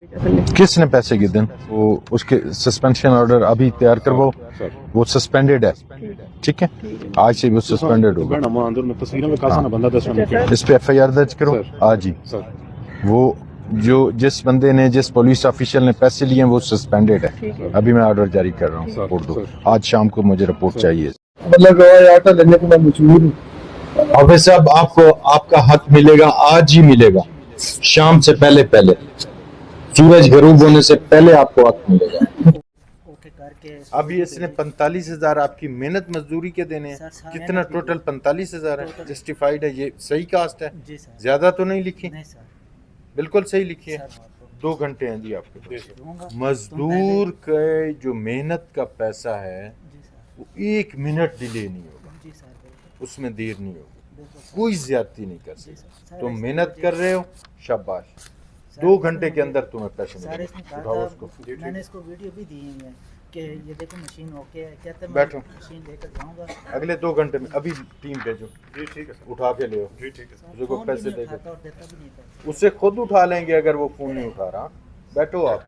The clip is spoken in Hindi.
किसने पैसे के दिन वो उसके सस्पेंशन ऑर्डर अभी तैयार करवाओ, वो सस्पेंडेड है, ठीक है, आज से वो सस्पेंडेड होगा। इस पे FIR दर्ज करो आज ही। वो जो जिस बंदे ने जिस पुलिस ऑफिशियल ने पैसे लिए हैं वो सस्पेंडेड है। अभी मैं ऑर्डर जारी कर रहा हूँ, रिपोर्ट दो आज शाम को, मुझे रिपोर्ट चाहिए। मतलब आटा लेने को मैं मजबूर हूँ। ऑफिस साहब आपको आपका हक मिलेगा, आज ही मिलेगा, शाम से पहले पहले, सूरज गरूब होने से पहले आपको हक मिलेगा। अभी इसने 45,000 आपकी मेहनत मजदूरी के देने हैं। कितना टोटल 45,000 है, जस्टिफाइड है, ये सही कास्ट है, ज्यादा तो नहीं लिखी, बिल्कुल सही लिखी है। 2 घंटे हैं जी आपके पास। मजदूर के जो मेहनत का पैसा है वो 1 मिनट डिले नहीं होगा, उसमें देर नहीं होगी, कोई ज्यादती नहीं कर सकता। तुम मेहनत कर रहे हो, शाबाश, 2 घंटे के अंदर तुम्हें पैसे मिलेंगे। उठाओ उसको। मैंने इसको वीडियो भी दी है कि ये देखो मशीन ओके है, कहते हैं बैठो, मशीन लेकर जाऊंगा अगले 2 घंटे में अभी टीम भेजो। जी ठीक है, उठा के ले आओ। जी ठीक है, उसको पैसे देगा, उससे खुद उठा लेंगे अगर वो फोन नहीं उठा रहा। बैठो आप।